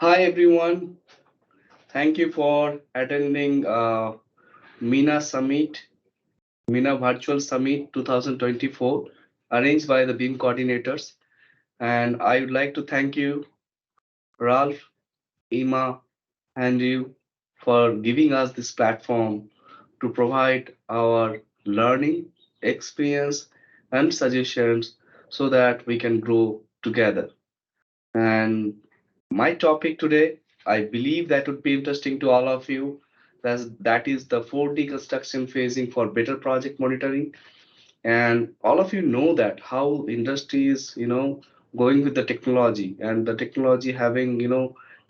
Hi everyone, thank you for attending MENA Summit, MENA Virtual Summit 2024, arranged by the BEAM coordinators. And I would like to thank you, Ralph, Ima, and you for giving us this platform to provide our learning, experience, and suggestions so that we can grow together. And my topic today, I believe that would be interesting to all of you. That is the 4D construction phasing for better project monitoring. And all of you know that how industry is, going with the technology and the technology having,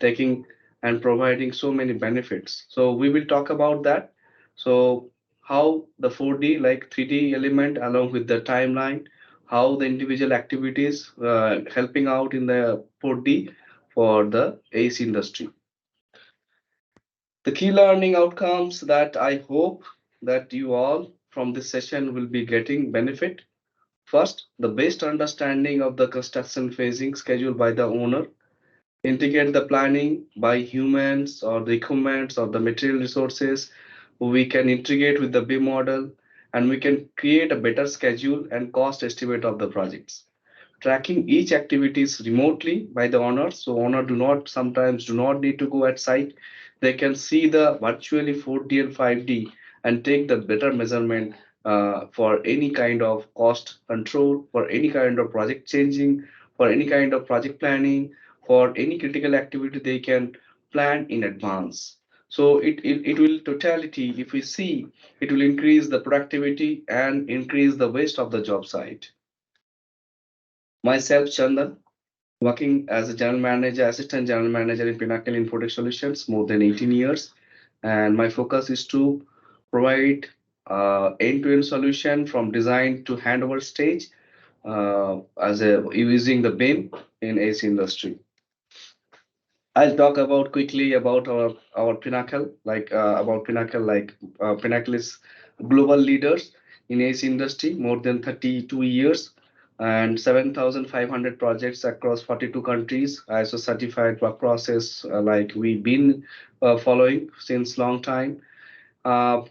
taking and providing so many benefits. So we will talk about that. So how the 4D like 3D element along with the timeline, how the individual activities helping out in the 4D for the ACE industry. The key learning outcomes that I hope that you all from this session will be getting benefit. First, the best understanding of the construction phasing schedule by the owner, integrate the planning by humans or the equipment or the material resources. We can integrate with the B model and we can create a better schedule and cost estimate of the projects. Tracking each activities remotely by the owner, so owner do not need to go at site. They can see the virtually 4D and 5D and take the better measurement for any kind of cost control, for any kind of project changing, for any kind of project planning, for any critical activity they can plan in advance. So it will totality, if we see, it will increase the productivity and increase the waste of the job site. Myself, Chandan, working as a general manager, assistant general manager in Pinnacle Infotech Solutions, more than 18 years. And my focus is to provide end-to-end solution from design to handover stage as a using the BIM in AC industry. I'll talk about quickly about our Pinnacle, Pinnacle is global leaders in AC industry, more than 32 years and 7,500 projects across 42 countries, ISO certified work process like we've been following since long time.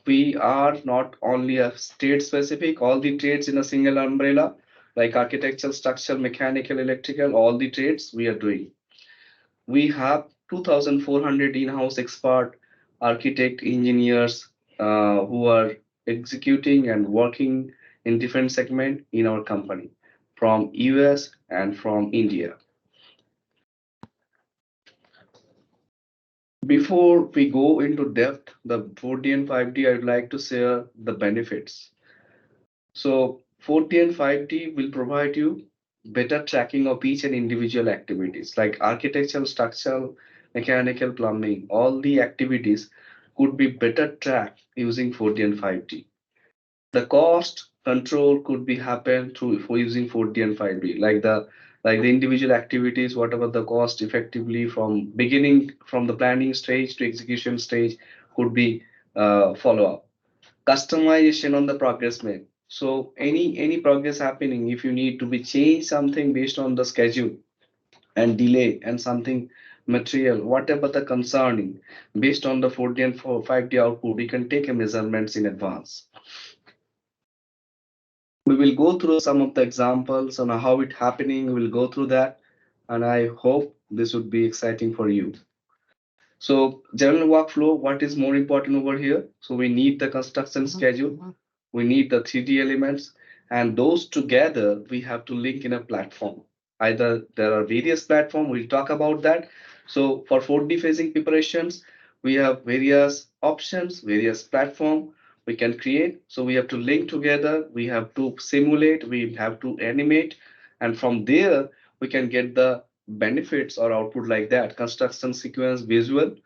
We are not only a state specific, all the trades in a single umbrella, like architectural, structural, mechanical, electrical, all the trades we are doing. We have 2,400 in-house expert architect engineers who are executing and working in different segment in our company from US and from India. Before we go into depth, the 4D and 5D, I'd like to share the benefits. So 4D and 5D will provide you better tracking of each and individual activities like architectural, structural, mechanical, plumbing. All the activities could be better tracked using 4D and 5D. The cost control could be happen through for using 4D and 5D, like the individual activities, whatever the cost effectively from beginning from the planning stage to execution stage could be follow up customization on the progress made. So any progress happening, if you need to be change something based on the schedule and delay and something material, whatever the concerning, based on the 4D and 5D output, you can take a measurements in advance. We will go through some of the examples on how it happening. We'll go through that, and I hope this would be exciting for you. So general workflow, what is more important over here? So we need the construction schedule, we need the 3D elements, and those together we have to link in a platform. Either there are various platforms, we'll talk about that. So for 4D phasing preparations, we have various options, various platform we can create. So we have to link together, we have to simulate, we have to animate, and from there we can get the benefits or output like that. Construction sequence, visual,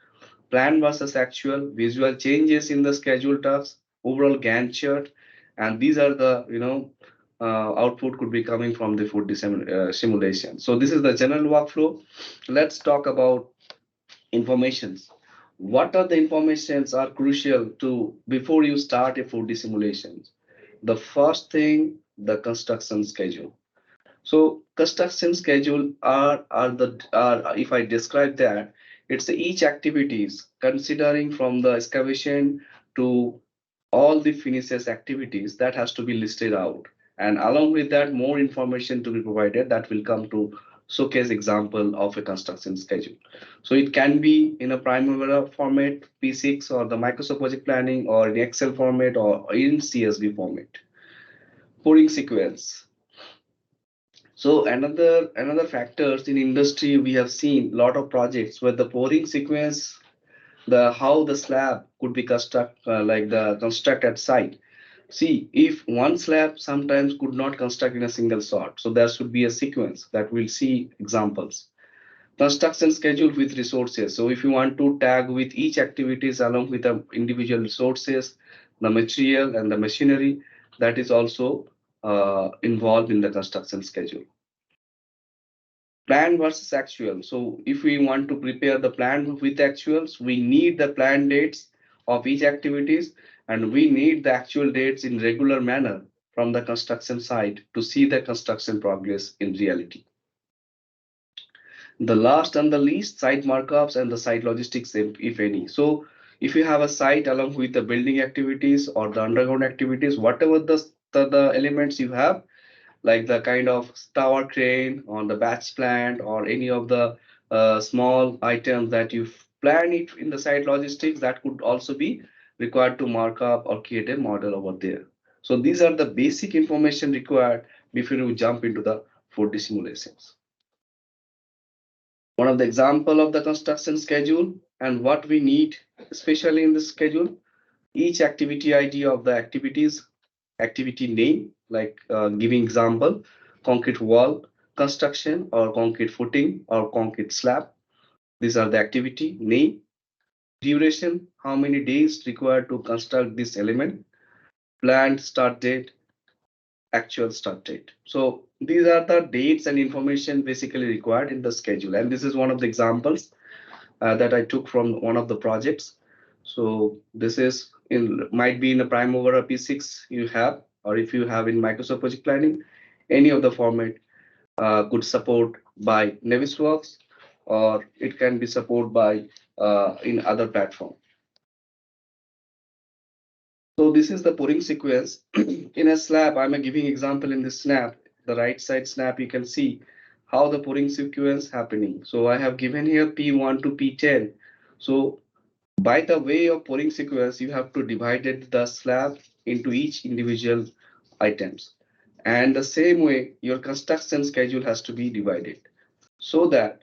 plan versus actual, visual changes in the schedule tasks, overall Gantt chart, and these are the output could be coming from the food simulation. So this is the general workflow. Let's talk about informations. What are the informations are crucial to before you start a 4D simulation? The first thing, the construction schedule. So construction schedule are if I describe that, it's each activities considering from the excavation to all the finishes activities that has to be listed out. And along with that, more information to be provided that will come to showcase example of a construction schedule. So it can be in a Primavera format, P6 or the Microsoft Project Planning or in Excel format or in CSV format. Pouring sequence. So another factors in industry we have seen a lot of projects where the pouring sequence, the how the slab could be construct at site. See, if one slab sometimes could not construct in a single shot, so there should be a sequence that we'll see examples. Construction schedule with resources. So if you want to tag with each activities along with the individual resources, the material and the machinery, that is also involved in the construction schedule. Plan versus actual. So if we want to prepare the plan with actuals, we need the plan dates of each activities and we need the actual dates in regular manner from the construction site to see the construction progress in reality. The last and the least, site markups and the site logistics, if any. So if you have a site along with the building activities or the underground activities, whatever the elements you have, like the kind of tower crane on the batch plant or any of the small items that you plan it in the site logistics, that could also be required to mark up or create a model over there. So these are the basic information required before you jump into the 4D simulations. One of the example of the construction schedule and what we need, especially in this schedule, each activity ID of the activities, activity name, like giving example, concrete wall construction or concrete footing or concrete slab. These are the activity name, duration, how many days required to construct this element, planned start date, actual start date. So these are the dates and information basically required in the schedule. And this is one of the examples that I took from one of the projects. So this is in might be in a Primavera P6 you have, or if you have in Microsoft Project Planning, any of the format could support by Navisworks, or it can be supported by in other platform. So this is the pouring sequence. In a slab, I'm giving example in this snap, the right side snap, you can see how the pouring sequence happening. So I have given here P1 to P10. So by the way of pouring sequence, you have to divide the slab into each individual items. And the same way, your construction schedule has to be divided so that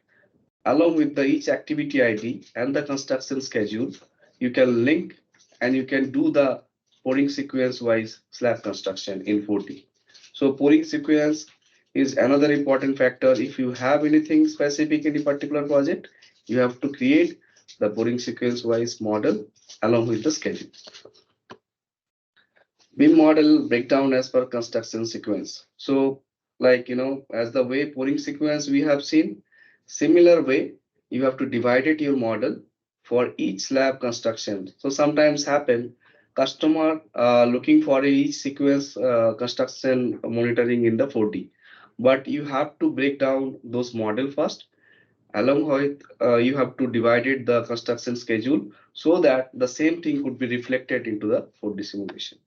along with the each activity ID and the construction schedule, you can link and you can do the pouring sequence wise slab construction in 4D. So pouring sequence is another important factor. If you have anything specific in a particular project, you have to create the pouring sequence wise model along with the schedule. BIM model breakdown as per construction sequence. So as the way pouring sequence we have seen, similar way, you have to divide it your model for each slab construction. So sometimes happen, customer looking for each sequence construction monitoring in the 4D. But you have to break down those model first. Along with you have to divide it the construction schedule so that the same thing could be reflected into the 4D simulation.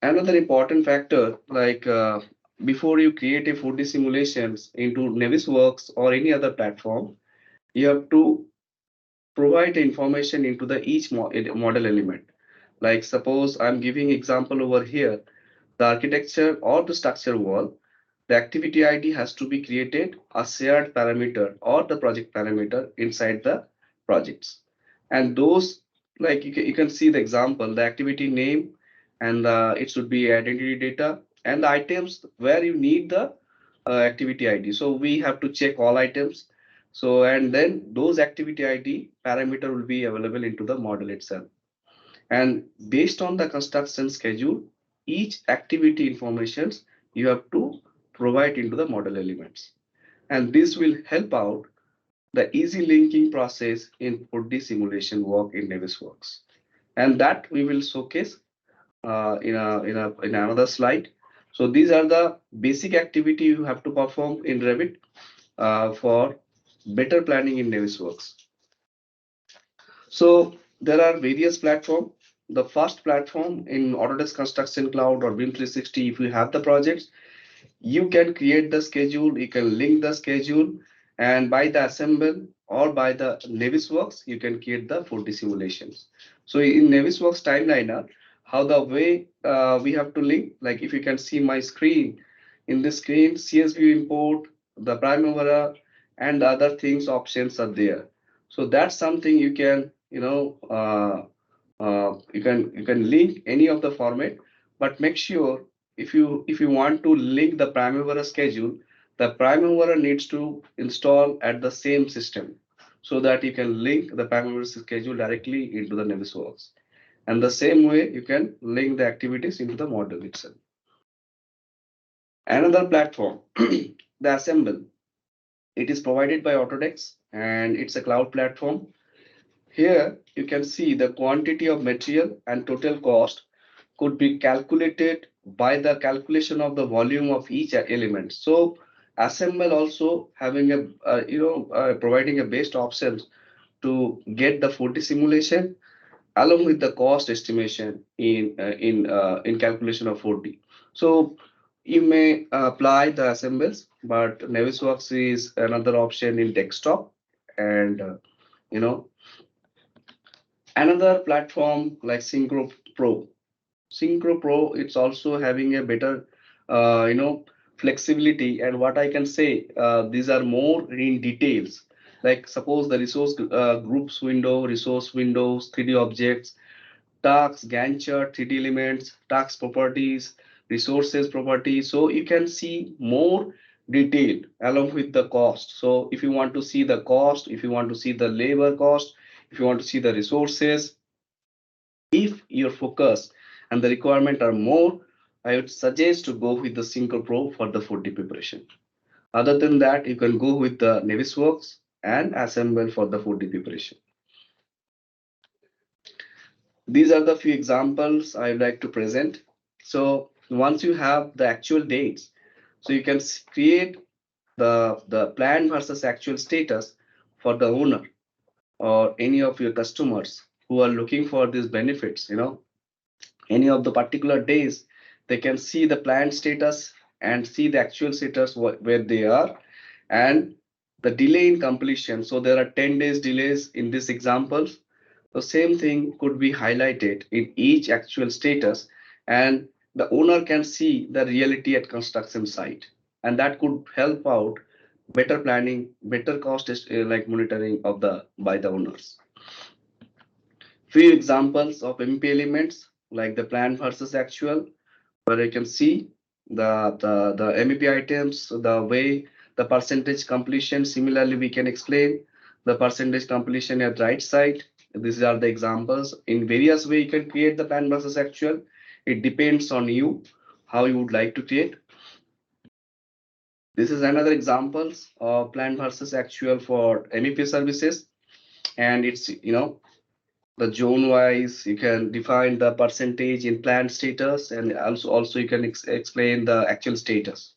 Another important factor, before you create a 4D simulations into Navisworks or any other platform, you have to provide information into the each model element. Like suppose I'm giving example over here, the architecture or the structure wall, the activity ID has to be created a shared parameter or the project parameter inside the projects. And those, like you can see the example, the activity name, and it should be identity data and the items where you need the activity ID. So we have to check all items. So, and then those activity ID parameter will be available into the model itself. And based on the construction schedule, each activity informations you have to provide into the model elements. And this will help out the easy linking process in 4D simulation work in Navisworks. And that we will showcase in another slide. So these are the basic activity you have to perform in Revit for better planning in Navisworks. So there are various platforms. The first platform in Autodesk Construction Cloud or BIM 360, if you have the projects, you can create the schedule, you can link the schedule, and by the assemble or by the Navisworks, you can create the 4D simulations. So in Navisworks timeliner, how the way we have to link, like if you can see my screen, in this screen, CSV import, the Primavera, and the other things options are there. So that's something you can, you can link any of the format, but make sure if you want to link the Primavera schedule, the Primavera needs to install at the same system so that you can link the Primavera schedule directly into the Navisworks. And the same way you can link the activities into the model itself. Another platform, the Assemble. It is provided by Autodesk and it's a cloud platform. Here you can see the quantity of material and total cost could be calculated by the calculation of the volume of each element. So assemble also having providing a best options to get the 4D simulation along with the cost estimation in calculation of 4D. So you may apply the assembles, but Navisworks is another option in desktop, and you know another platform like Synchro Pro. Synchro Pro, it's also having a better, flexibility. And what I can say, these are more in details. Like suppose the resource groups window, resource windows, 3D objects, tasks, Gantt chart, 3D elements, task properties, resources properties. So you can see more detail along with the cost. So if you want to see the cost, if you want to see the labor cost, if you want to see the resources, if your focus and the requirement are more, I would suggest to go with the Synchro Pro for the 4D preparation. Other than that, you can go with the Navisworks and Assemble for the 4D preparation. These are the few examples I would like to present. So once you have the actual dates, so you can create the plan versus actual status for the owner or any of your customers who are looking for these benefits, any of the particular days, they can see the planned status and see the actual status where they are and the delay in completion. So there are 10 days delays in this example. The same thing could be highlighted in each actual status, and the owner can see the reality at construction site, and that could help out better planning, better cost like monitoring of the by the owners. Few examples of MP elements like the plan versus actual, where you can see the MEP items, the way the percentage completion. Similarly, we can explain the percentage completion at right side. These are the examples. In various way, you can create the plan versus actual. It depends on you how you would like to create. This is another examples of plan versus actual for MEP services, and it's the zone wise you can define the percentage in planned status, and also you can explain the actual status.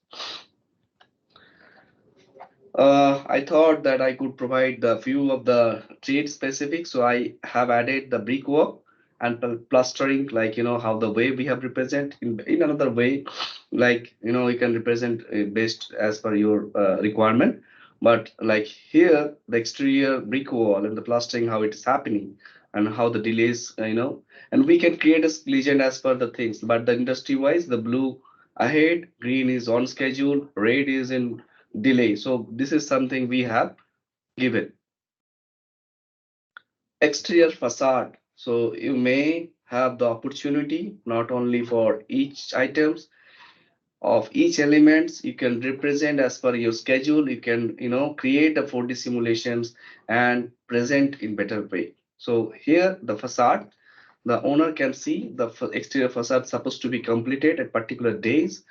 I thought that I could provide the few of the trade specifics, so I have added the brickwork and plastering, like how the way we have represent in another way, like you can represent based as per your requirement. But like here, the exterior brick wall and the plastering, how it is happening and how the delays, and we can create a legend as per the things. But the industry wise, the blue ahead, green is on schedule, red is in delay. So this is something we have given. Exterior facade. So you may have the opportunity not only for each items of each elements you can represent as per your schedule. You can create a 4D simulations and present in better way. So here the facade, the owner can see the exterior facade supposed to be completed at particular days,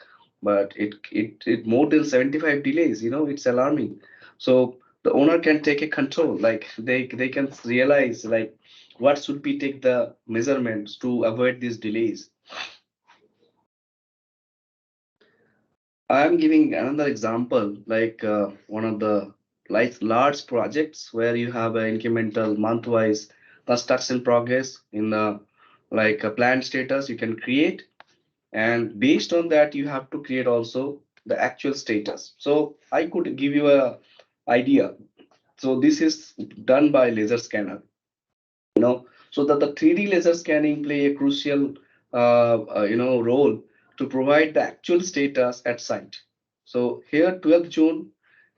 but it more than 75 delays. It's alarming. So the owner can take a control, like they can realize like what should be take the measurements to avoid these delays. I'm giving another example, like one of the large projects where you have an incremental month-wise construction progress in the like a planned status you can create, and based on that you have to create also the actual status. So I could give you a idea. So this is done by laser scanner, so that the 3D laser scanning play a crucial role to provide the actual status at site. So here 12th June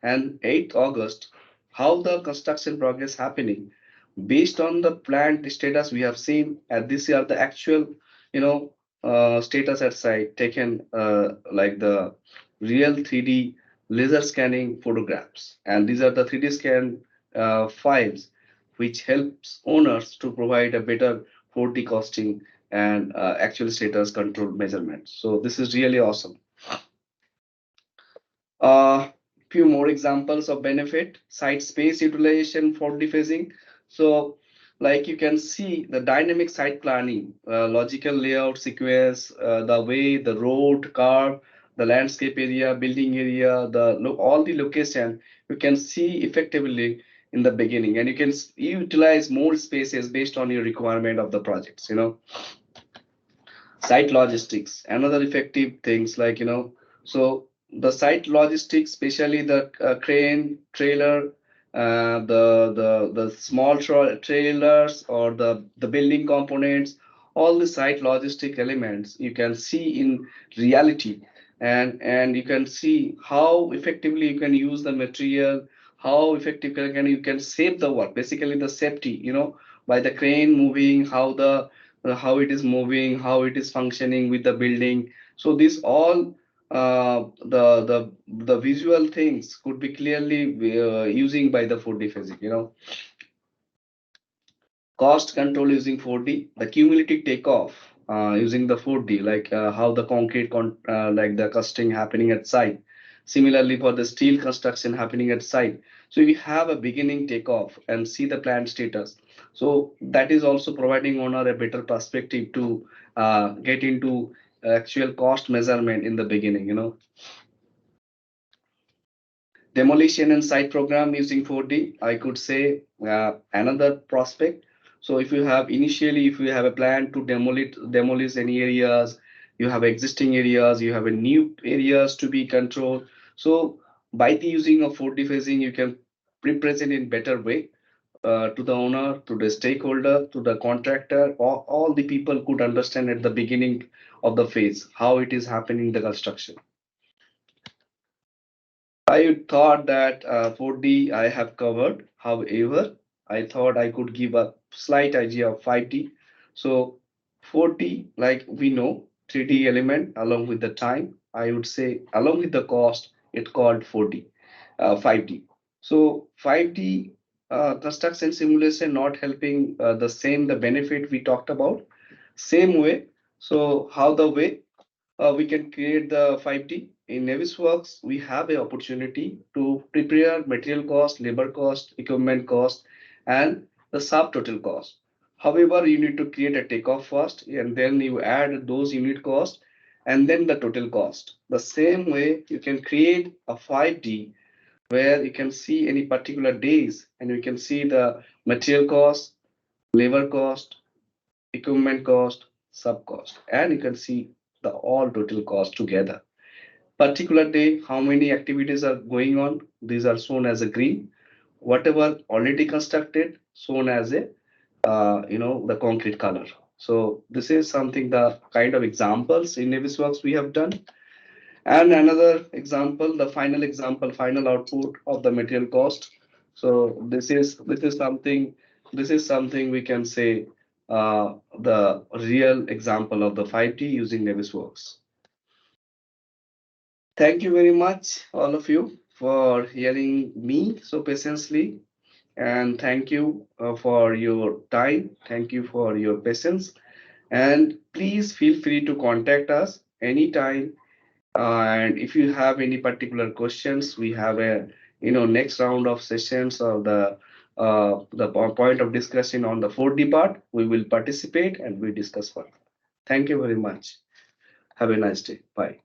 and 8th August, how the construction progress happening based on the planned status we have seen, and this are the actual you know status at site taken like the real 3D laser scanning photographs, and these are the 3D scan files which helps owners to provide a better 4D costing and actual status control measurements. So this is really awesome. Few more examples of benefit: site space utilization for dephasing. So, like you can see, the dynamic site planning, logical layout sequence, the way the road curve, the landscape area, building area, all the location you can see effectively in the beginning, and you can utilize more spaces based on your requirement of the projects. Site logistics, another effective things, like so the site logistics, especially the crane trailer, the small trailers, or the building components, all the site logistic elements you can see in reality, and you can see how effectively you can use the material, how effective you can save the work, basically the safety, by the crane moving, how it is moving, how it is functioning with the building. So this all the visual things could be clearly using by the 4D physics. Cost control using 4D, the cumulative takeoff using the 4D, like how the like the casting happening at site. Similarly, for the steel construction happening at site. So we have a beginning takeoff and see the plant status. So that is also providing owner a better perspective to get into actual cost measurement in the beginning. Demolition and site program using 4D, I could say another prospect. So if you have a plan to demolish any areas, you have existing areas, you have a new areas to be controlled. So by the using of 4D phasing, you can represent in better way to the owner, to the stakeholder, to the contractor, all the people could understand at the beginning of the phase how it is happening the construction. I thought that 4D I have covered. However, I thought I could give a slight idea of 5D. So 4D, like we know, 3D element along with the time, I would say along with the cost, it called 4D, 5D. So 5D construction simulation not helping the benefit we talked about, same way. So how the way we can create the 5D. In Navisworks, we have an opportunity to prepare material cost, labor cost, equipment cost, and the subtotal cost. However, you need to create a takeoff first, and then you add those unit cost, and then the total cost. The same way, you can create a 5D where you can see any particular days, and you can see the material cost, labor cost, equipment cost, sub cost, and you can see the all total cost together. Particular day, how many activities are going on, these are shown as a green. Whatever already constructed, shown as a the concrete color. So this is something, the kind of examples in Navisworks we have done. And another example, the final example, final output of the material cost. So this is something we can say the real example of the 5D using Navisworks. Thank you very much, all of you, for hearing me so patiently. And thank you for your time. Thank you for your patience. And please feel free to contact us anytime. And if you have any particular questions, we have a next round of sessions or the point of discussion on the 4D part. We will participate and we discuss further. Thank you very much. Have a nice day. Bye.